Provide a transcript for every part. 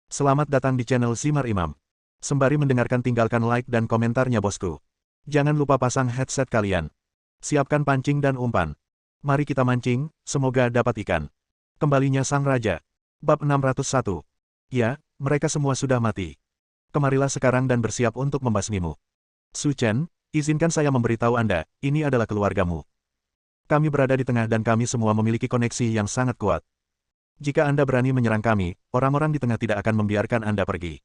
Selamat datang di channel Simar Imam. Sembari mendengarkan tinggalkan like dan komentarnya bosku. Jangan lupa pasang headset kalian. Siapkan pancing dan umpan. Mari kita mancing, semoga dapat ikan. Kembalinya Sang Raja. Bab 601. Ya, mereka semua sudah mati. Kemarilah sekarang dan bersiap untuk membasmimu. Su Chen, izinkan saya memberitahu Anda, ini adalah keluargamu. Kami berada di tengah dan kami semua memiliki koneksi yang sangat kuat. Jika Anda berani menyerang kami, orang-orang di tengah tidak akan membiarkan Anda pergi.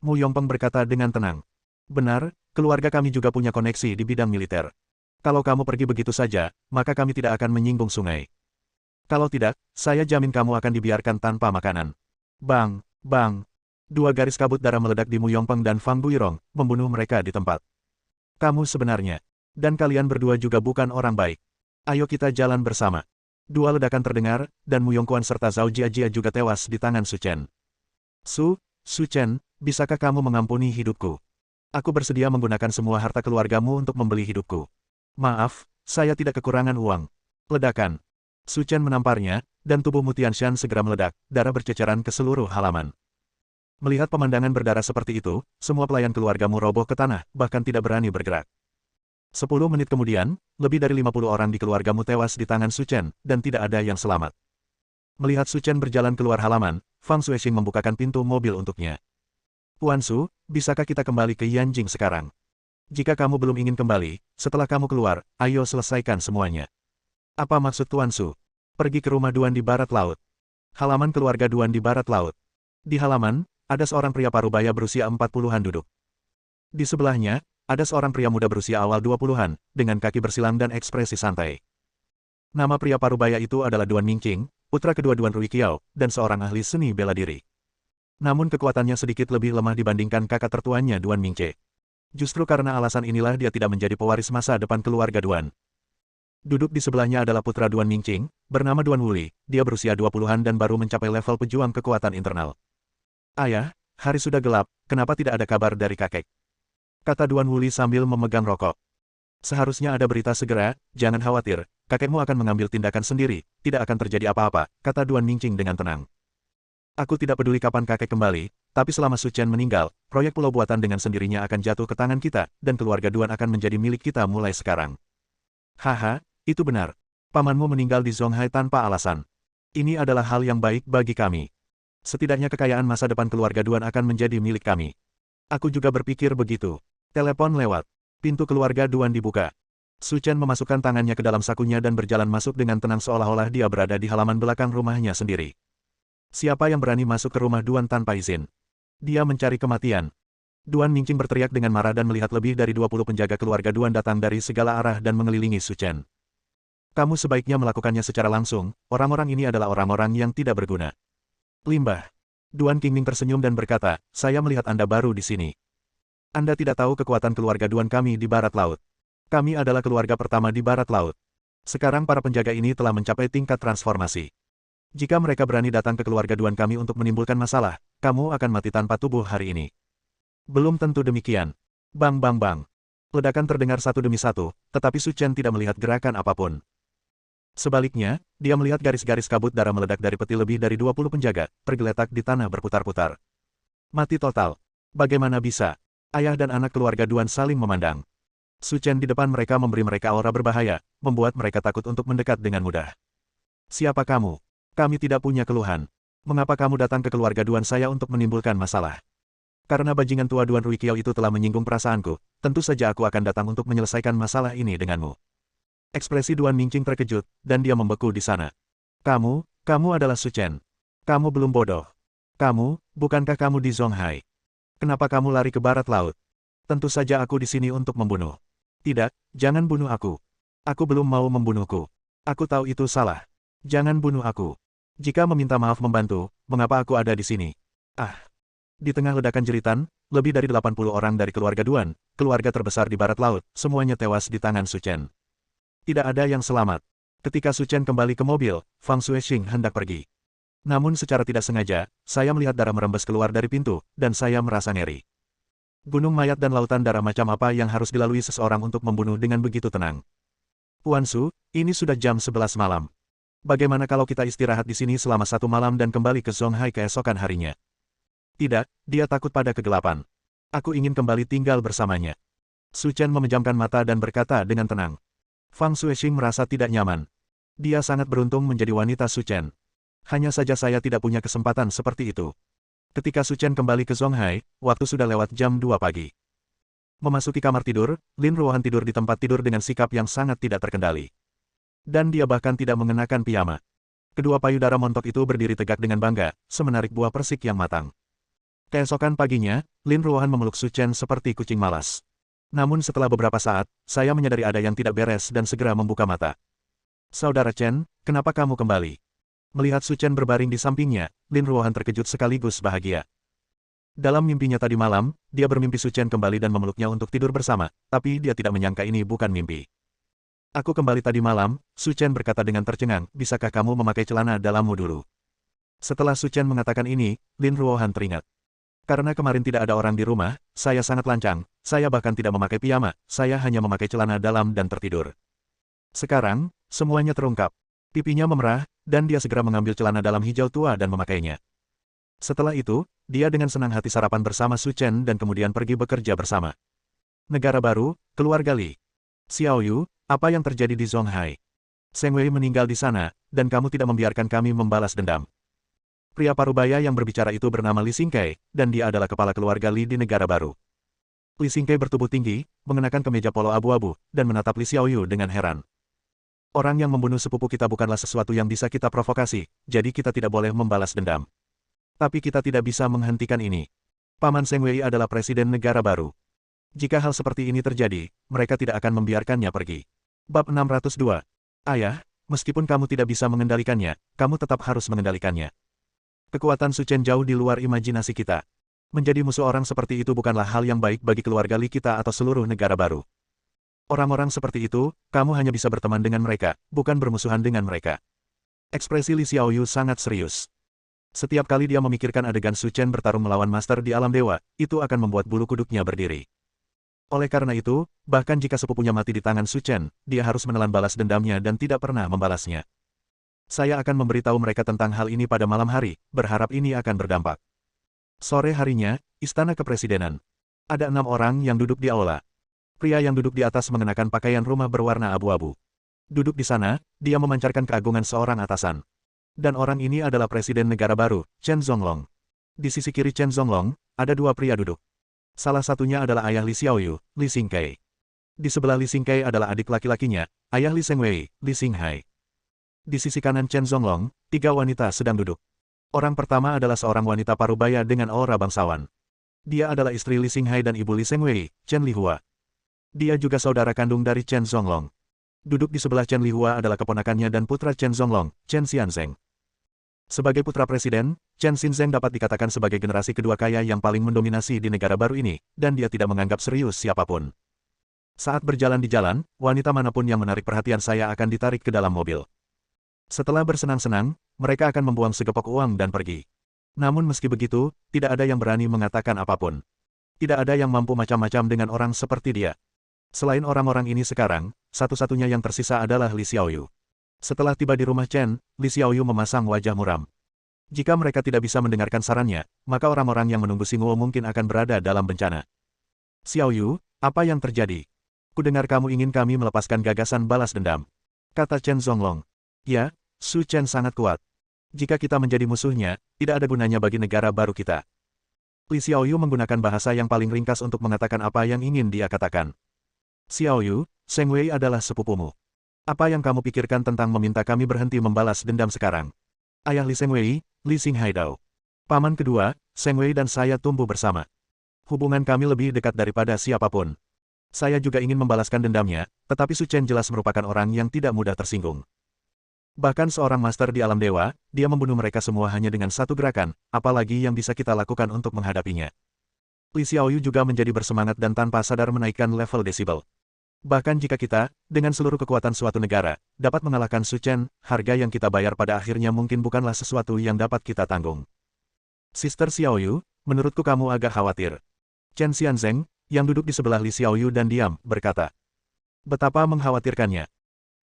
Mu Yongpeng berkata dengan tenang. Benar, keluarga kami juga punya koneksi di bidang militer. Kalau kamu pergi begitu saja, maka kami tidak akan menyinggung sungai. Kalau tidak, saya jamin kamu akan dibiarkan tanpa makanan. Bang, bang. Dua garis kabut darah meledak di Mu Yongpeng dan Fang Buirong, membunuh mereka di tempat. Kamu sebenarnya. Dan kalian berdua juga bukan orang baik. Ayo kita jalan bersama. Dua ledakan terdengar, dan Mu Yongquan serta Zhao Jiajia juga tewas di tangan Su Chen. Su Chen, bisakah kamu mengampuni hidupku? Aku bersedia menggunakan semua harta keluargamu untuk membeli hidupku. Maaf, saya tidak kekurangan uang. Ledakan. Su Chen menamparnya, dan tubuh Mu Tianshan segera meledak, darah berceceran ke seluruh halaman. Melihat pemandangan berdarah seperti itu, semua pelayan keluargamu roboh ke tanah, bahkan tidak berani bergerak. 10 menit kemudian, lebih dari 50 orang di keluargamu tewas di tangan Su Chen, dan tidak ada yang selamat. Melihat Su Chen berjalan keluar halaman, Fang Xuexing membukakan pintu mobil untuknya. Puan Su, bisakah kita kembali ke Yanjing sekarang? Jika kamu belum ingin kembali, setelah kamu keluar, ayo selesaikan semuanya. Apa maksud Tuan Su? Pergi ke rumah Duan di barat laut. Halaman keluarga Duan di barat laut. Di halaman, ada seorang pria parubaya berusia 40-an duduk. Di sebelahnya, ada seorang pria muda berusia awal 20-an, dengan kaki bersilang dan ekspresi santai. Nama pria parubaya itu adalah Duan Mingqing, putra kedua Duan Ruiqiao, dan seorang ahli seni bela diri. Namun kekuatannya sedikit lebih lemah dibandingkan kakak tertuanya Duan Mingce. Justru karena alasan inilah dia tidak menjadi pewaris masa depan keluarga Duan. Duduk di sebelahnya adalah putra Duan Mingqing, bernama Duan Wuli, dia berusia 20-an dan baru mencapai level pejuang kekuatan internal. Ayah, hari sudah gelap, kenapa tidak ada kabar dari kakek? Kata Duan Wuli sambil memegang rokok. Seharusnya ada berita segera, jangan khawatir, kakekmu akan mengambil tindakan sendiri, tidak akan terjadi apa-apa, kata Duan Mingqing dengan tenang. Aku tidak peduli kapan kakek kembali, tapi selama Su Chen meninggal, proyek pulau buatan dengan sendirinya akan jatuh ke tangan kita, dan keluarga Duan akan menjadi milik kita mulai sekarang. Haha, itu benar. Pamanmu meninggal di Zonghai tanpa alasan. Ini adalah hal yang baik bagi kami. Setidaknya kekayaan masa depan keluarga Duan akan menjadi milik kami. Aku juga berpikir begitu. Telepon lewat. Pintu keluarga Duan dibuka. Su Chen memasukkan tangannya ke dalam sakunya dan berjalan masuk dengan tenang seolah-olah dia berada di halaman belakang rumahnya sendiri. Siapa yang berani masuk ke rumah Duan tanpa izin? Dia mencari kematian. Duan Mingqing berteriak dengan marah dan melihat lebih dari 20 penjaga keluarga Duan datang dari segala arah dan mengelilingi Su Chen. Kamu sebaiknya melakukannya secara langsung, orang-orang ini adalah orang-orang yang tidak berguna. Limbah. Duan Qingming tersenyum dan berkata, saya melihat Anda baru di sini. Anda tidak tahu kekuatan keluarga Duan kami di barat laut. Kami adalah keluarga pertama di barat laut. Sekarang para penjaga ini telah mencapai tingkat transformasi. Jika mereka berani datang ke keluarga Duan kami untuk menimbulkan masalah, kamu akan mati tanpa tubuh hari ini. Belum tentu demikian. Bang bang bang. Ledakan terdengar satu demi satu, tetapi Su Chen tidak melihat gerakan apapun. Sebaliknya, dia melihat garis-garis kabut darah meledak dari peti lebih dari 20 penjaga, tergeletak di tanah berputar-putar. Mati total. Bagaimana bisa? Ayah dan anak keluarga Duan saling memandang. Su Chen di depan mereka memberi mereka aura berbahaya, membuat mereka takut untuk mendekat dengan mudah. Siapa kamu? Kami tidak punya keluhan. Mengapa kamu datang ke keluarga Duan saya untuk menimbulkan masalah? Karena bajingan tua Duan Ruiqiao itu telah menyinggung perasaanku, tentu saja aku akan datang untuk menyelesaikan masalah ini denganmu. Ekspresi Duan Mingqing terkejut, dan dia membeku di sana. Kamu adalah Su Chen. Kamu belum bodoh. Bukankah kamu di Zonghai? Kenapa kamu lari ke barat laut? Tentu saja aku di sini untuk membunuh. Tidak, jangan bunuh aku. Aku belum mau membunuhku. Aku tahu itu salah. Jangan bunuh aku. Jika meminta maaf membantu, mengapa aku ada di sini? Ah. Di tengah ledakan jeritan, lebih dari 80 orang dari keluarga Duan, keluarga terbesar di barat laut, semuanya tewas di tangan Su Chen. Tidak ada yang selamat. Ketika Su Chen kembali ke mobil, Fang Xuexing hendak pergi. Namun secara tidak sengaja, saya melihat darah merembes keluar dari pintu, dan saya merasa ngeri. Gunung mayat dan lautan darah macam apa yang harus dilalui seseorang untuk membunuh dengan begitu tenang. Puan Su, ini sudah jam 11 malam. Bagaimana kalau kita istirahat di sini selama 1 malam dan kembali ke Zonghai keesokan harinya? Tidak, dia takut pada kegelapan. Aku ingin kembali tinggal bersamanya. Su Chen memejamkan mata dan berkata dengan tenang. Fang Xuexing merasa tidak nyaman. Dia sangat beruntung menjadi wanita Su Chen. Hanya saja saya tidak punya kesempatan seperti itu. Ketika Su Chen kembali ke Zonghai, waktu sudah lewat jam 2 pagi. Memasuki kamar tidur, Lin Ruohan tidur di tempat tidur dengan sikap yang sangat tidak terkendali. Dan dia bahkan tidak mengenakan piyama. Kedua payudara montok itu berdiri tegak dengan bangga, semenarik buah persik yang matang. Keesokan paginya, Lin Ruohan memeluk Su Chen seperti kucing malas. Namun setelah beberapa saat, saya menyadari ada yang tidak beres dan segera membuka mata. Saudara Chen, kenapa kamu kembali? Melihat Su Chen berbaring di sampingnya, Lin Ruohan terkejut sekaligus bahagia. Dalam mimpinya tadi malam, dia bermimpi Su Chen kembali dan memeluknya untuk tidur bersama, tapi dia tidak menyangka ini bukan mimpi. Aku kembali tadi malam, Su Chen berkata dengan tercengang, bisakah kamu memakai celana dalammu dulu? Setelah Su Chen mengatakan ini, Lin Ruohan teringat. Karena kemarin tidak ada orang di rumah, saya sangat lancang, saya bahkan tidak memakai piyama, saya hanya memakai celana dalam dan tertidur. Sekarang, semuanya terungkap. Pipinya memerah, dan dia segera mengambil celana dalam hijau tua dan memakainya. Setelah itu, dia dengan senang hati sarapan bersama Su Chen dan kemudian pergi bekerja bersama. Negara baru, keluarga Li. Xiao Yu, apa yang terjadi di Zonghai? Seng Wei meninggal di sana, dan kamu tidak membiarkan kami membalas dendam. Pria parubaya yang berbicara itu bernama Li Xingkai, dan dia adalah kepala keluarga Li di negara baru. Li Xingkai bertubuh tinggi, mengenakan kemeja polo abu-abu, dan menatap Li Xiaoyu dengan heran. Orang yang membunuh sepupu kita bukanlah sesuatu yang bisa kita provokasi, jadi kita tidak boleh membalas dendam. Tapi kita tidak bisa menghentikan ini. Paman Seng Wei adalah presiden negara baru. Jika hal seperti ini terjadi, mereka tidak akan membiarkannya pergi. Bab 602. Ayah, meskipun kamu tidak bisa mengendalikannya, kamu tetap harus mengendalikannya. Kekuatan Su Chen jauh di luar imajinasi kita. Menjadi musuh orang seperti itu bukanlah hal yang baik bagi keluarga Li kita atau seluruh negara baru. Orang-orang seperti itu, kamu hanya bisa berteman dengan mereka, bukan bermusuhan dengan mereka. Ekspresi Li Xiaoyu sangat serius. Setiap kali dia memikirkan adegan Su Chen bertarung melawan master di alam dewa, itu akan membuat bulu kuduknya berdiri. Oleh karena itu, bahkan jika sepupunya mati di tangan Su Chen, dia harus menelan balas dendamnya dan tidak pernah membalasnya. Saya akan memberitahu mereka tentang hal ini pada malam hari, berharap ini akan berdampak. Sore harinya, Istana Kepresidenan. Ada 6 orang yang duduk di aula. Pria yang duduk di atas mengenakan pakaian rumah berwarna abu-abu. Duduk di sana, dia memancarkan keagungan seorang atasan. Dan orang ini adalah Presiden Negara Baru, Chen Zonglong. Di sisi kiri Chen Zonglong, ada 2 pria duduk. Salah satunya adalah ayah Li Xiaoyu, Li Xingkai. Di sebelah Li Xingkai adalah adik laki-lakinya, ayah Li Sengwei, Li Xinghai. Di sisi kanan Chen Zonglong, 3 wanita sedang duduk. Orang pertama adalah seorang wanita parubaya dengan aura bangsawan. Dia adalah istri Li Xinghai dan ibu Li Sengwei, Chen Lihua. Dia juga saudara kandung dari Chen Zonglong. Duduk di sebelah Chen Lihua adalah keponakannya dan putra Chen Zonglong, Chen Xianzeng. Sebagai putra presiden, Chen Xinzeng dapat dikatakan sebagai generasi kedua kaya yang paling mendominasi di negara baru ini, dan dia tidak menganggap serius siapapun. Saat berjalan di jalan, wanita manapun yang menarik perhatian saya akan ditarik ke dalam mobil. Setelah bersenang-senang, mereka akan membuang segepok uang dan pergi. Namun meski begitu, tidak ada yang berani mengatakan apapun. Tidak ada yang mampu macam-macam dengan orang seperti dia. Selain orang-orang ini sekarang, satu-satunya yang tersisa adalah Li Xiaoyu. Setelah tiba di rumah Chen, Li Xiaoyu memasang wajah muram. Jika mereka tidak bisa mendengarkan sarannya, maka orang-orang yang menunggu Xingguo mungkin akan berada dalam bencana. Xiaoyu, apa yang terjadi? Kudengar kamu ingin kami melepaskan gagasan balas dendam, kata Chen Zonglong. Ya, Su Chen sangat kuat. Jika kita menjadi musuhnya, tidak ada gunanya bagi negara baru kita. Li Xiaoyu menggunakan bahasa yang paling ringkas untuk mengatakan apa yang ingin dia katakan. Xiaoyu, Seng Wei adalah sepupumu. Apa yang kamu pikirkan tentang meminta kami berhenti membalas dendam sekarang? Ayah Li Seng Wei, Li Xinghaidao. Paman kedua, Seng Wei dan saya tumbuh bersama. Hubungan kami lebih dekat daripada siapapun. Saya juga ingin membalaskan dendamnya, tetapi Su Chen jelas merupakan orang yang tidak mudah tersinggung. Bahkan seorang master di alam dewa, dia membunuh mereka semua hanya dengan satu gerakan, apalagi yang bisa kita lakukan untuk menghadapinya. Li Xiaoyu juga menjadi bersemangat dan tanpa sadar menaikkan level desibel. Bahkan jika kita, dengan seluruh kekuatan suatu negara, dapat mengalahkan Su Chen, harga yang kita bayar pada akhirnya mungkin bukanlah sesuatu yang dapat kita tanggung. Sister Xiaoyu, menurutku kamu agak khawatir. Chen Xianzeng, yang duduk di sebelah Li Xiaoyu dan diam, berkata. Betapa mengkhawatirkannya.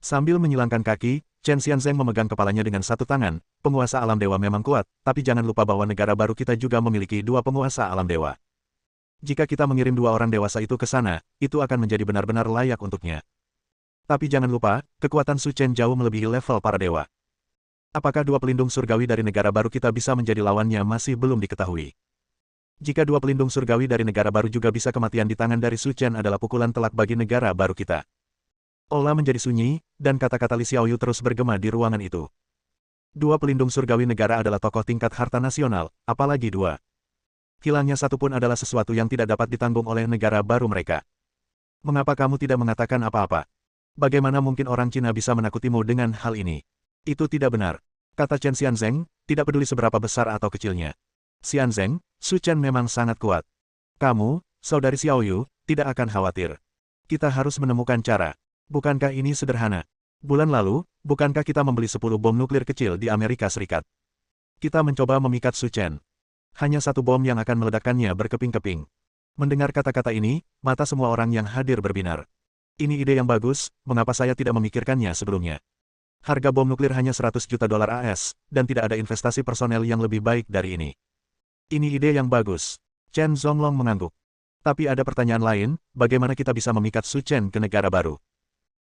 Sambil menyilangkan kaki, Chen Xianzeng memegang kepalanya dengan satu tangan, penguasa alam dewa memang kuat, tapi jangan lupa bahwa negara baru kita juga memiliki dua penguasa alam dewa. Jika kita mengirim dua orang dewasa itu ke sana, itu akan menjadi benar-benar layak untuknya. Tapi jangan lupa, kekuatan Su Chen jauh melebihi level para dewa. Apakah dua pelindung surgawi dari negara baru kita bisa menjadi lawannya masih belum diketahui. Jika dua pelindung surgawi dari negara baru juga bisa kematian di tangan dari Su Chen adalah pukulan telak bagi negara baru kita. Ola menjadi sunyi, dan kata-kata Li Xiaoyu terus bergema di ruangan itu. Dua pelindung surgawi negara adalah tokoh tingkat harta nasional, apalagi dua. Hilangnya satu pun adalah sesuatu yang tidak dapat ditanggung oleh negara baru mereka. Mengapa kamu tidak mengatakan apa-apa? Bagaimana mungkin orang Cina bisa menakutimu dengan hal ini? Itu tidak benar. Kata Chen Xianzeng, tidak peduli seberapa besar atau kecilnya. Xianzeng, Su Chen memang sangat kuat. Kamu, saudari Xiaoyu, tidak akan khawatir. Kita harus menemukan cara. Bukankah ini sederhana? Bulan lalu, bukankah kita membeli 10 bom nuklir kecil di Amerika Serikat? Kita mencoba memikat Su Chen. Hanya satu bom yang akan meledakkannya berkeping-keping. Mendengar kata-kata ini, mata semua orang yang hadir berbinar. Ini ide yang bagus, mengapa saya tidak memikirkannya sebelumnya? Harga bom nuklir hanya 100 juta dolar AS, dan tidak ada investasi personel yang lebih baik dari ini. Ini ide yang bagus. Chen Zonglong mengangguk. Tapi ada pertanyaan lain, bagaimana kita bisa memikat Su Chen ke negara baru?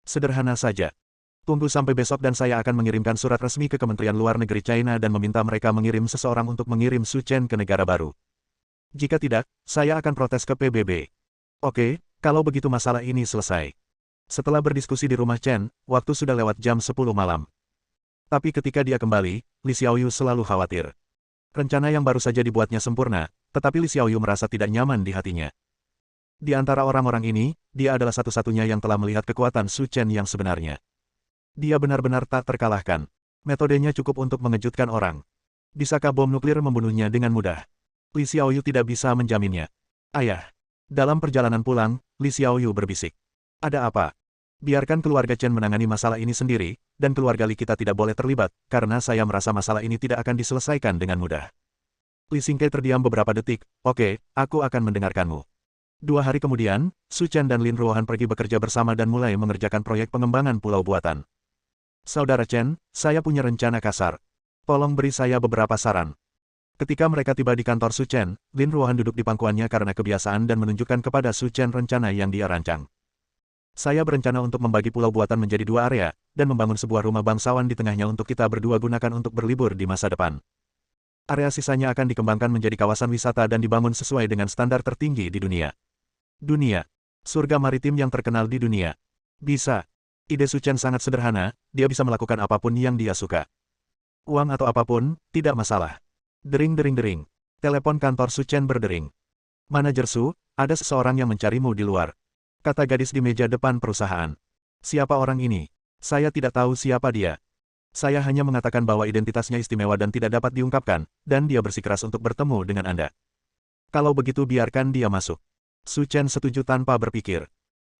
Sederhana saja. Tunggu sampai besok dan saya akan mengirimkan surat resmi ke Kementerian Luar Negeri China dan meminta mereka mengirim seseorang untuk mengirim Su Chen ke negara baru. Jika tidak, saya akan protes ke PBB. Oke, kalau begitu masalah ini selesai. Setelah berdiskusi di rumah Chen, waktu sudah lewat jam 10 malam. Tapi ketika dia kembali, Li Xiaoyu selalu khawatir. Rencana yang baru saja dibuatnya sempurna, tetapi Li Xiaoyu merasa tidak nyaman di hatinya. Di antara orang-orang ini, dia adalah satu-satunya yang telah melihat kekuatan Su Chen yang sebenarnya. Dia benar-benar tak terkalahkan. Metodenya cukup untuk mengejutkan orang. Bisakah bom nuklir membunuhnya dengan mudah? Li Xiaoyu tidak bisa menjaminnya. Ayah. Dalam perjalanan pulang, Li Xiaoyu berbisik. Ada apa? Biarkan keluarga Chen menangani masalah ini sendiri, dan keluarga Li kita tidak boleh terlibat, karena saya merasa masalah ini tidak akan diselesaikan dengan mudah. Li Xingke terdiam beberapa detik. Oke, aku akan mendengarkanmu. 2 hari kemudian, Su Chen dan Lin Ruohan pergi bekerja bersama dan mulai mengerjakan proyek pengembangan pulau buatan. Saudara Chen, saya punya rencana kasar. Tolong beri saya beberapa saran. Ketika mereka tiba di kantor Su Chen, Lin Ruohan duduk di pangkuannya karena kebiasaan dan menunjukkan kepada Su Chen rencana yang dia rancang. Saya berencana untuk membagi pulau buatan menjadi 2 area, dan membangun sebuah rumah bangsawan di tengahnya untuk kita berdua gunakan untuk berlibur di masa depan. Area sisanya akan dikembangkan menjadi kawasan wisata dan dibangun sesuai dengan standar tertinggi di dunia. Surga maritim yang terkenal di dunia. Bisa. Ide Su Chen sangat sederhana, dia bisa melakukan apapun yang dia suka. Uang atau apapun, tidak masalah. Dering-dering-dering. Telepon kantor Su Chen berdering. Manajer Su, ada seseorang yang mencarimu di luar. Kata gadis di meja depan perusahaan. Siapa orang ini? Saya tidak tahu siapa dia. Saya hanya mengatakan bahwa identitasnya istimewa dan tidak dapat diungkapkan, dan dia bersikeras untuk bertemu dengan Anda. Kalau begitu biarkan dia masuk. Su Chen setuju tanpa berpikir.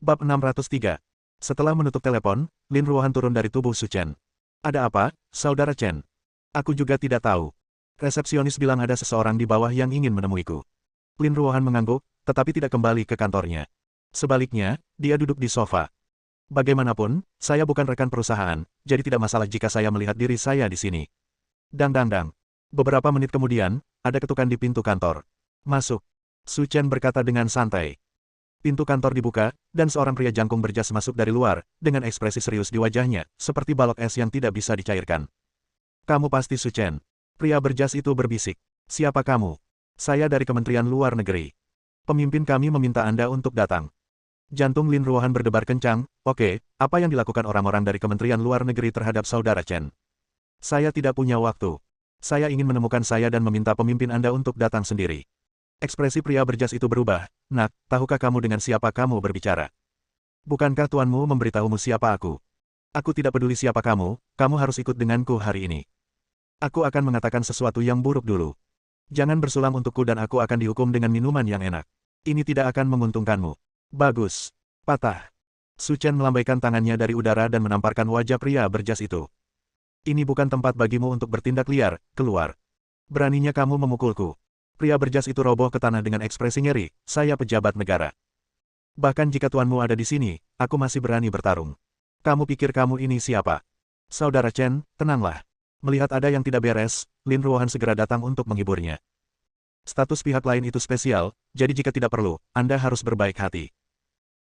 Bab 603. Setelah menutup telepon, Lin Ruohan turun dari tubuh Su Chen. Ada apa, saudara Chen? Aku juga tidak tahu. Resepsionis bilang ada seseorang di bawah yang ingin menemuiku. Lin Ruohan mengangguk, tetapi tidak kembali ke kantornya. Sebaliknya, dia duduk di sofa. Bagaimanapun, saya bukan rekan perusahaan, jadi tidak masalah jika saya melihat diri saya di sini. Dang dang dang. Beberapa menit kemudian, ada ketukan di pintu kantor. Masuk. Su Chen berkata dengan santai. Pintu kantor dibuka, dan seorang pria jangkung berjas masuk dari luar, dengan ekspresi serius di wajahnya, seperti balok es yang tidak bisa dicairkan. Kamu pasti Su Chen. Pria berjas itu berbisik. Siapa kamu? Saya dari Kementerian Luar Negeri. Pemimpin kami meminta Anda untuk datang. Jantung Lin Ruohan berdebar kencang. Oke, apa yang dilakukan orang-orang dari Kementerian Luar Negeri terhadap saudara Chen? Saya tidak punya waktu. Saya ingin menemukan saya dan meminta pemimpin Anda untuk datang sendiri. Ekspresi pria berjas itu berubah. Nak, tahukah kamu dengan siapa kamu berbicara? Bukankah tuanmu memberitahumu siapa aku? Aku tidak peduli siapa kamu harus ikut denganku hari ini. Aku akan mengatakan sesuatu yang buruk dulu. Jangan bersulam untukku dan aku akan dihukum dengan minuman yang enak. Ini tidak akan menguntungkanmu. Bagus. Patah. Su Chen melambaikan tangannya dari udara dan menamparkan wajah pria berjas itu. Ini bukan tempat bagimu untuk bertindak liar, keluar. Beraninya kamu memukulku. Pria berjas itu roboh ke tanah dengan ekspresi ngeri, saya pejabat negara. Bahkan jika tuanmu ada di sini, aku masih berani bertarung. Kamu pikir kamu ini siapa? Saudara Chen, tenanglah. Melihat ada yang tidak beres, Lin Ruohan segera datang untuk menghiburnya. Status pihak lain itu spesial, jadi jika tidak perlu, Anda harus berbaik hati.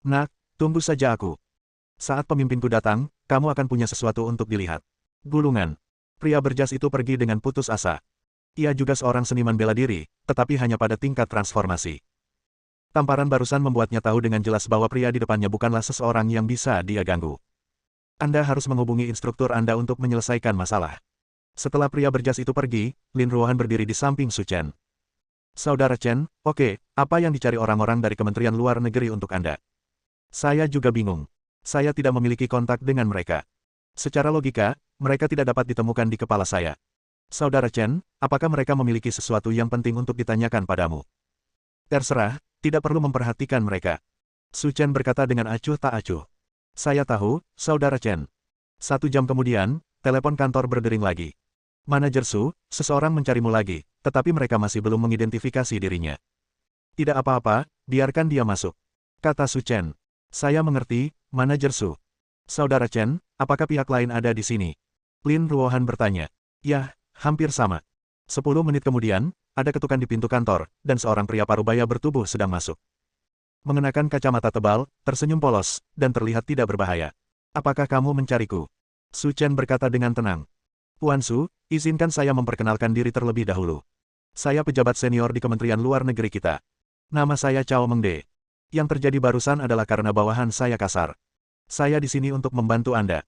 Nak, tunggu saja aku. Saat pemimpinku datang, kamu akan punya sesuatu untuk dilihat. Gulungan. Pria berjas itu pergi dengan putus asa. Ia juga seorang seniman bela diri, tetapi hanya pada tingkat transformasi. Tamparan barusan membuatnya tahu dengan jelas bahwa pria di depannya bukanlah seseorang yang bisa dia ganggu. Anda harus menghubungi instruktur Anda untuk menyelesaikan masalah. Setelah pria berjas itu pergi, Lin Ruohan berdiri di samping Su Chen. Saudara Chen, oke, apa yang dicari orang-orang dari Kementerian Luar Negeri untuk Anda? Saya juga bingung. Saya tidak memiliki kontak dengan mereka. Secara logika, mereka tidak dapat ditemukan di kepala saya. Saudara Chen, apakah mereka memiliki sesuatu yang penting untuk ditanyakan padamu? Terserah, tidak perlu memperhatikan mereka. Su Chen berkata dengan acuh tak acuh. Saya tahu, Saudara Chen. 1 jam kemudian, telepon kantor berdering lagi. Manajer Su, seseorang mencarimu lagi, tetapi mereka masih belum mengidentifikasi dirinya. Tidak apa-apa, biarkan dia masuk. Kata Su Chen. Saya mengerti, Manajer Su. Saudara Chen, apakah pihak lain ada di sini? Lin Ruohan bertanya. Yah, hampir sama. 10 menit kemudian, ada ketukan di pintu kantor, dan seorang pria parubaya bertubuh sedang masuk. Mengenakan kacamata tebal, tersenyum polos, dan terlihat tidak berbahaya. Apakah kamu mencariku? Su Chen berkata dengan tenang. Tuan Su, izinkan saya memperkenalkan diri terlebih dahulu. Saya pejabat senior di Kementerian Luar Negeri kita. Nama saya Cao Mengde. Yang terjadi barusan adalah karena bawahan saya kasar. Saya di sini untuk membantu Anda.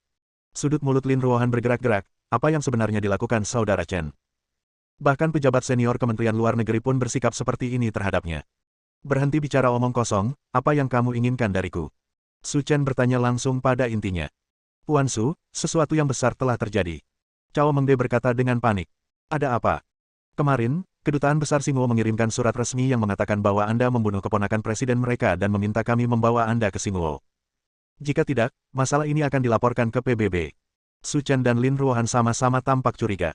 Sudut mulut Lin Ruohan bergerak-gerak, apa yang sebenarnya dilakukan Saudara Chen? Bahkan pejabat senior Kementerian Luar Negeri pun bersikap seperti ini terhadapnya. Berhenti bicara omong kosong, apa yang kamu inginkan dariku? Su Chen bertanya langsung pada intinya. Tuan Su, sesuatu yang besar telah terjadi. Cao Mengde berkata dengan panik. Ada apa? Kemarin, Kedutaan Besar Xinguo mengirimkan surat resmi yang mengatakan bahwa Anda membunuh keponakan presiden mereka dan meminta kami membawa Anda ke Xinguo. Jika tidak, masalah ini akan dilaporkan ke PBB. Su Chen dan Lin Ruohan sama-sama tampak curiga.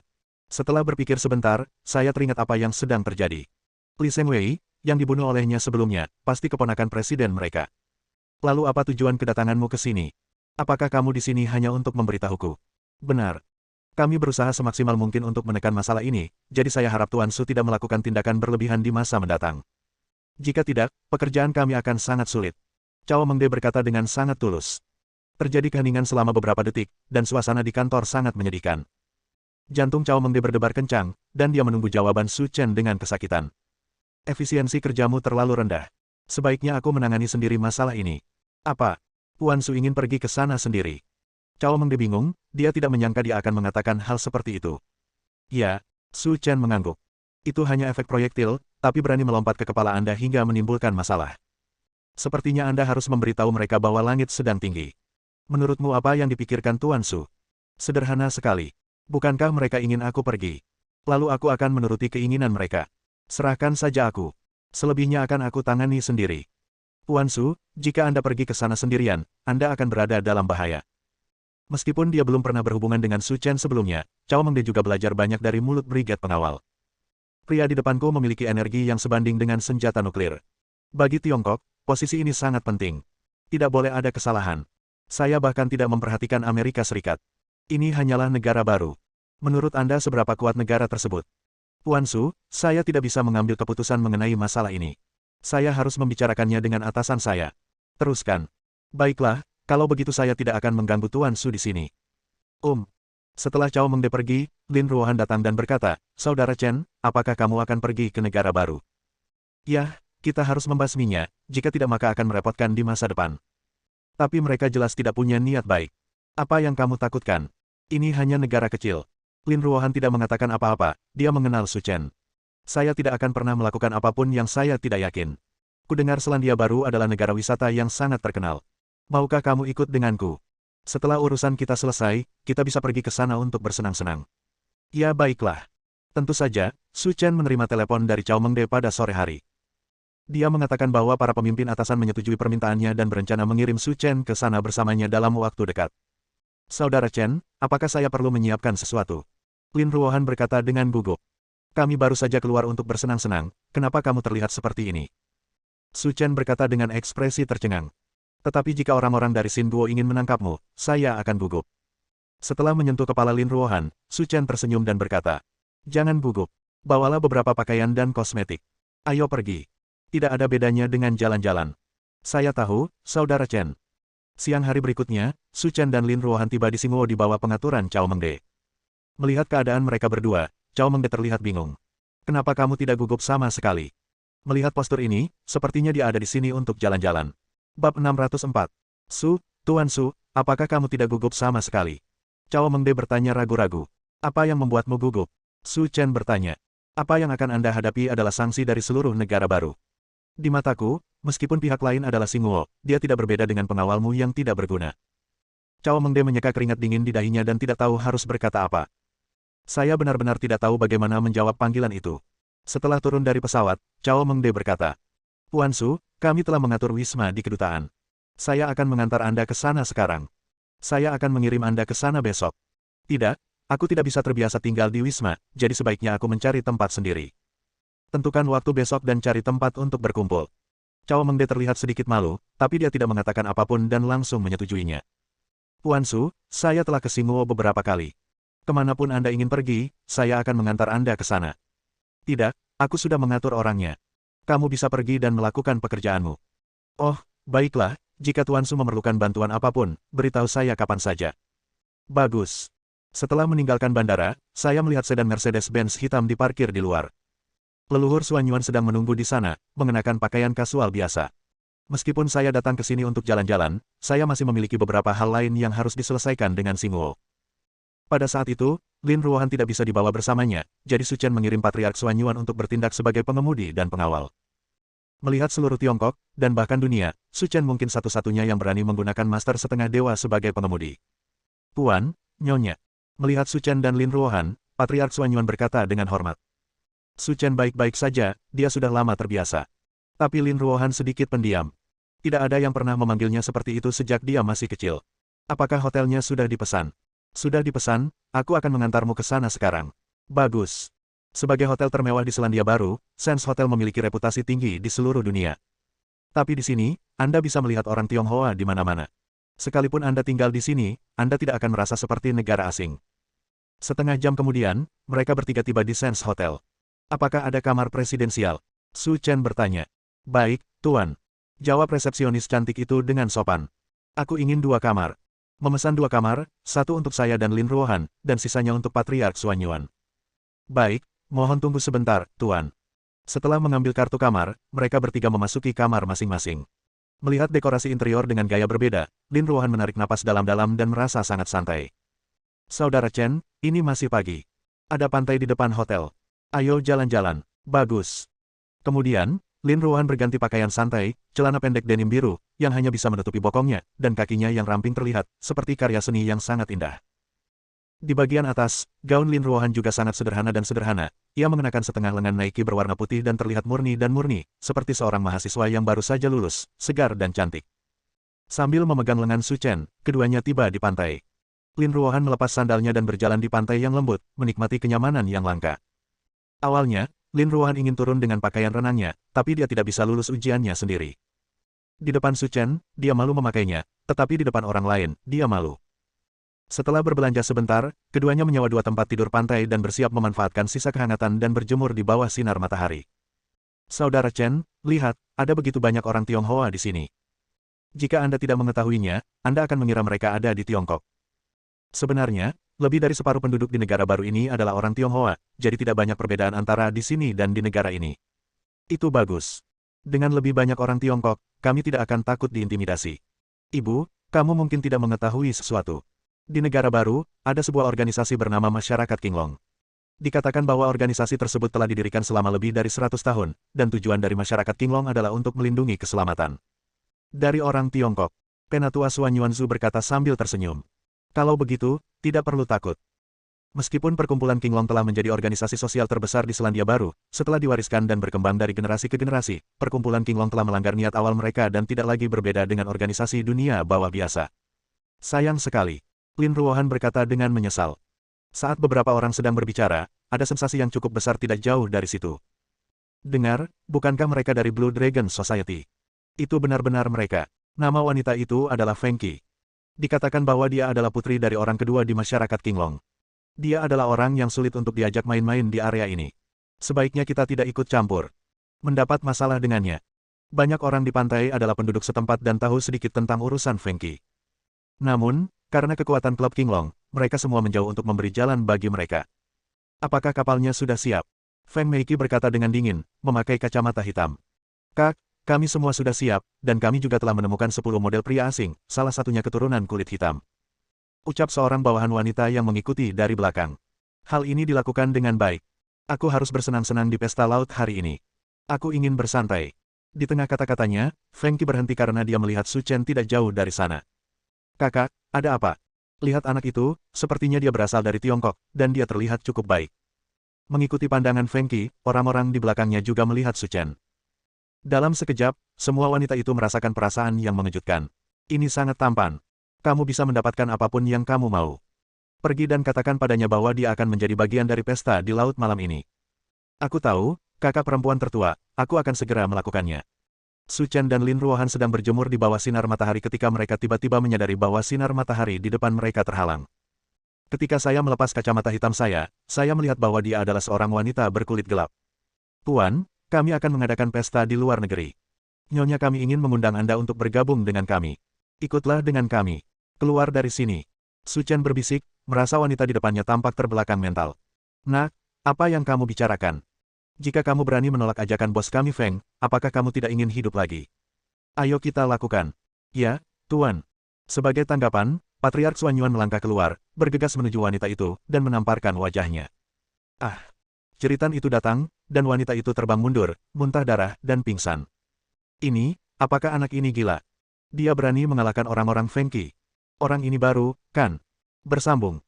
Setelah berpikir sebentar, saya teringat apa yang sedang terjadi. Li Zhengwei, yang dibunuh olehnya sebelumnya, pasti keponakan presiden mereka. Lalu apa tujuan kedatanganmu ke sini? Apakah kamu di sini hanya untuk memberitahuku? Benar. Kami berusaha semaksimal mungkin untuk menekan masalah ini, jadi saya harap Tuan Su tidak melakukan tindakan berlebihan di masa mendatang. Jika tidak, pekerjaan kami akan sangat sulit. Cao Mengde berkata dengan sangat tulus. Terjadi keheningan selama beberapa detik, dan suasana di kantor sangat menyedihkan. Jantung Cao Mengde berdebar kencang, dan dia menunggu jawaban Su Chen dengan kesakitan. Efisiensi kerjamu terlalu rendah. Sebaiknya aku menangani sendiri masalah ini. Apa? Tuan Su ingin pergi ke sana sendiri. Cao Mengde bingung, dia tidak menyangka dia akan mengatakan hal seperti itu. Ya, Su Chen mengangguk. Itu hanya efek proyektil, tapi berani melompat ke kepala Anda hingga menimbulkan masalah. Sepertinya Anda harus memberitahu mereka bahwa langit sedang tinggi. Menurutmu apa yang dipikirkan Tuan Su? Sederhana sekali. Bukankah mereka ingin aku pergi? Lalu aku akan menuruti keinginan mereka. Serahkan saja aku. Selebihnya akan aku tangani sendiri. Tuan Su, jika Anda pergi ke sana sendirian, Anda akan berada dalam bahaya. Meskipun dia belum pernah berhubungan dengan Su Chen sebelumnya, Cao Mengde juga belajar banyak dari mulut brigade pengawal. Pria di depanku memiliki energi yang sebanding dengan senjata nuklir. Bagi Tiongkok, posisi ini sangat penting. Tidak boleh ada kesalahan. Saya bahkan tidak memperhatikan Amerika Serikat. Ini hanyalah negara baru. Menurut Anda seberapa kuat negara tersebut? Tuan Su, saya tidak bisa mengambil keputusan mengenai masalah ini. Saya harus membicarakannya dengan atasan saya. Teruskan. Baiklah, kalau begitu saya tidak akan mengganggu Tuan Su di sini. Setelah Cao Mengde pergi, Lin Ruohan datang dan berkata, Saudara Chen, apakah kamu akan pergi ke negara baru? Yah, kita harus membasminya, jika tidak maka akan merepotkan di masa depan. Tapi mereka jelas tidak punya niat baik. Apa yang kamu takutkan? Ini hanya negara kecil. Lin Ruohan tidak mengatakan apa-apa, dia mengenal Su Chen. Saya tidak akan pernah melakukan apapun yang saya tidak yakin. Kudengar Selandia Baru adalah negara wisata yang sangat terkenal. Maukah kamu ikut denganku? Setelah urusan kita selesai, kita bisa pergi ke sana untuk bersenang-senang. Ya baiklah. Tentu saja, Su Chen menerima telepon dari Cao Mengde pada sore hari. Dia mengatakan bahwa para pemimpin atasan menyetujui permintaannya dan berencana mengirim Su Chen ke sana bersamanya dalam waktu dekat. Saudara Chen, apakah saya perlu menyiapkan sesuatu? Lin Ruohan berkata dengan gugup. Kami baru saja keluar untuk bersenang-senang, kenapa kamu terlihat seperti ini? Su Chen berkata dengan ekspresi tercengang. Tetapi jika orang-orang dari Xinguo ingin menangkapmu, saya akan gugup. Setelah menyentuh kepala Lin Ruohan, Su Chen tersenyum dan berkata, "Jangan gugup. Bawalah beberapa pakaian dan kosmetik. Ayo pergi. Tidak ada bedanya dengan jalan-jalan." "Saya tahu, Saudara Chen." Siang hari berikutnya, Su Chen dan Lin Ruohan tiba di Xingguo di bawah pengaturan Cao Mengde. Melihat keadaan mereka berdua, Cao Mengde terlihat bingung. "Kenapa kamu tidak gugup sama sekali?" Melihat postur ini, sepertinya dia ada di sini untuk jalan-jalan. Bab 604. Tuan Su, apakah kamu tidak gugup sama sekali?" Cao Mengde bertanya ragu-ragu. "Apa yang membuatmu gugup?" Su Chen bertanya. "Apa yang akan Anda hadapi adalah sanksi dari seluruh negara baru. Di mataku, meskipun pihak lain adalah Xingguo, dia tidak berbeda dengan pengawalmu yang tidak berguna." Cao Mengde menyeka keringat dingin di dahinya dan tidak tahu harus berkata apa. "Saya benar-benar tidak tahu bagaimana menjawab panggilan itu." Setelah turun dari pesawat, Cao Mengde berkata, "Puan Su, kami telah mengatur wisma di kedutaan. Saya akan mengantar Anda ke sana sekarang. Saya akan mengirim Anda ke sana besok." "Tidak, aku tidak bisa terbiasa tinggal di wisma, jadi sebaiknya aku mencari tempat sendiri." "Tentukan waktu besok dan cari tempat untuk berkumpul." Cao Mengde terlihat sedikit malu, tapi dia tidak mengatakan apapun dan langsung menyetujuinya. "Puan Su, saya telah ke Xingguo beberapa kali. Kemanapun Anda ingin pergi, saya akan mengantar Anda ke sana." "Tidak, aku sudah mengatur orangnya. Kamu bisa pergi dan melakukan pekerjaanmu." "Oh, baiklah, jika Tuan Su memerlukan bantuan apapun, beritahu saya kapan saja." "Bagus." Setelah meninggalkan bandara, saya melihat sedan Mercedes-Benz hitam diparkir di luar. Leluhur Xuan Yuan sedang menunggu di sana, mengenakan pakaian kasual biasa. Meskipun saya datang ke sini untuk jalan-jalan, saya masih memiliki beberapa hal lain yang harus diselesaikan dengan Xingguo. Pada saat itu, Lin Ruohan tidak bisa dibawa bersamanya, jadi Su Chen mengirim Patriark Xuan Yuan untuk bertindak sebagai pengemudi dan pengawal. Melihat seluruh Tiongkok, dan bahkan dunia, Su Chen mungkin satu-satunya yang berani menggunakan Master Setengah Dewa sebagai pengemudi. "Tuan, Nyonya." Melihat Su Chen dan Lin Ruohan, Patriark Xuan Yuan berkata dengan hormat. Su Chen baik-baik saja, dia sudah lama terbiasa. Tapi Lin Ruohan sedikit pendiam. Tidak ada yang pernah memanggilnya seperti itu sejak dia masih kecil. "Apakah hotelnya sudah dipesan?" "Sudah dipesan, aku akan mengantarmu ke sana sekarang." "Bagus." Sebagai hotel termewah di Selandia Baru, Sands Hotel memiliki reputasi tinggi di seluruh dunia. Tapi di sini, Anda bisa melihat orang Tionghoa di mana-mana. Sekalipun Anda tinggal di sini, Anda tidak akan merasa seperti negara asing. Setengah jam kemudian, mereka bertiga tiba di Sands Hotel. "Apakah ada kamar presidensial?" Su Chen bertanya. "Baik, Tuan." Jawab resepsionis cantik itu dengan sopan. "Aku ingin 2 kamar. Memesan 2 kamar, satu untuk saya dan Lin Ruohan, dan sisanya untuk Patriark Xuan Yuan." "Baik, mohon tunggu sebentar, Tuan." Setelah mengambil kartu kamar, mereka bertiga memasuki kamar masing-masing. Melihat dekorasi interior dengan gaya berbeda, Lin Ruohan menarik napas dalam-dalam dan merasa sangat santai. "Saudara Chen, ini masih pagi. Ada pantai di depan hotel. Ayo jalan-jalan." "Bagus." Kemudian, Lin Ruohan berganti pakaian santai, celana pendek denim biru, yang hanya bisa menutupi bokongnya, dan kakinya yang ramping terlihat, seperti karya seni yang sangat indah. Di bagian atas, gaun Lin Ruohan juga sangat sederhana dan sederhana. Ia mengenakan setengah lengan Nike berwarna putih dan terlihat murni dan murni, seperti seorang mahasiswa yang baru saja lulus, segar dan cantik. Sambil memegang lengan Su Chen, keduanya tiba di pantai. Lin Ruohan melepas sandalnya dan berjalan di pantai yang lembut, menikmati kenyamanan yang langka. Awalnya, Lin Ruohan ingin turun dengan pakaian renangnya, tapi dia tidak bisa lulus ujiannya sendiri. Di depan Su Chen, dia malu memakainya, tetapi di depan orang lain, dia malu. Setelah berbelanja sebentar, keduanya menyewa 2 tempat tidur pantai dan bersiap memanfaatkan sisa kehangatan dan berjemur di bawah sinar matahari. "Saudara Chen, lihat, ada begitu banyak orang Tionghoa di sini. Jika Anda tidak mengetahuinya, Anda akan mengira mereka ada di Tiongkok. Sebenarnya, lebih dari separuh penduduk di negara baru ini adalah orang Tionghoa, jadi tidak banyak perbedaan antara di sini dan di negara ini. Itu bagus. Dengan lebih banyak orang Tiongkok, kami tidak akan takut diintimidasi. Ibu, kamu mungkin tidak mengetahui sesuatu. Di negara baru, ada sebuah organisasi bernama Masyarakat Qinglong. Dikatakan bahwa organisasi tersebut telah didirikan selama lebih dari 100 tahun, dan tujuan dari Masyarakat Qinglong adalah untuk melindungi keselamatan dari orang Tiongkok." Penatua Xuan Yuanzu berkata sambil tersenyum. "Kalau begitu, tidak perlu takut." Meskipun perkumpulan Qinglong telah menjadi organisasi sosial terbesar di Selandia Baru, setelah diwariskan dan berkembang dari generasi ke generasi, perkumpulan Qinglong telah melanggar niat awal mereka dan tidak lagi berbeda dengan organisasi dunia bawah biasa. "Sayang sekali." Lin Ruohan berkata dengan menyesal. Saat beberapa orang sedang berbicara, ada sensasi yang cukup besar tidak jauh dari situ. "Dengar, bukankah mereka dari Blue Dragon Society?" "Itu benar-benar mereka. Nama wanita itu adalah Feng Qi." Dikatakan bahwa dia adalah putri dari orang kedua di masyarakat Qinglong. Dia adalah orang yang sulit untuk diajak main-main di area ini. Sebaiknya kita tidak ikut campur. Mendapat masalah dengannya. Banyak orang di pantai adalah penduduk setempat dan tahu sedikit tentang urusan Feng Qi. Namun, karena kekuatan klub Qinglong, mereka semua menjauh untuk memberi jalan bagi mereka. Apakah kapalnya sudah siap? Feng Meiki berkata dengan dingin, memakai kacamata hitam. Kak, kami semua sudah siap, dan kami juga telah menemukan 10 model pria asing, salah satunya keturunan kulit hitam. Ucap seorang bawahan wanita yang mengikuti dari belakang. Hal ini dilakukan dengan baik. Aku harus bersenang-senang di pesta laut hari ini. Aku ingin bersantai. Di tengah kata-katanya, Feng Qi berhenti karena dia melihat Su Chen tidak jauh dari sana. Kakak, ada apa? Lihat anak itu, sepertinya dia berasal dari Tiongkok, dan dia terlihat cukup baik. Mengikuti pandangan Feng Qi, orang-orang di belakangnya juga melihat Su Chen. Dalam sekejap, semua wanita itu merasakan perasaan yang mengejutkan. Ini sangat tampan. Kamu bisa mendapatkan apapun yang kamu mau. Pergi dan katakan padanya bahwa dia akan menjadi bagian dari pesta di laut malam ini. Aku tahu, kakak perempuan tertua, aku akan segera melakukannya. Su Chen dan Lin Ruohan sedang berjemur di bawah sinar matahari ketika mereka tiba-tiba menyadari bahwa sinar matahari di depan mereka terhalang. Ketika saya melepas kacamata hitam saya melihat bahwa dia adalah seorang wanita berkulit gelap. Tuan, kami akan mengadakan pesta di luar negeri. Nyonya kami ingin mengundang Anda untuk bergabung dengan kami. Ikutlah dengan kami. Keluar dari sini. Su Chen berbisik, merasa wanita di depannya tampak terbelakang mental. Nak, apa yang kamu bicarakan? Jika kamu berani menolak ajakan bos kami Feng, apakah kamu tidak ingin hidup lagi? Ayo kita lakukan. Ya, Tuan. Sebagai tanggapan, Patriark Xuan Yuan melangkah keluar, bergegas menuju wanita itu, dan menamparkan wajahnya. Ah! Jeritan itu datang, dan wanita itu terbang mundur, muntah darah, dan pingsan. Ini, apakah anak ini gila? Dia berani mengalahkan orang-orang Feng Qi. Orang ini baru, kan? Bersambung.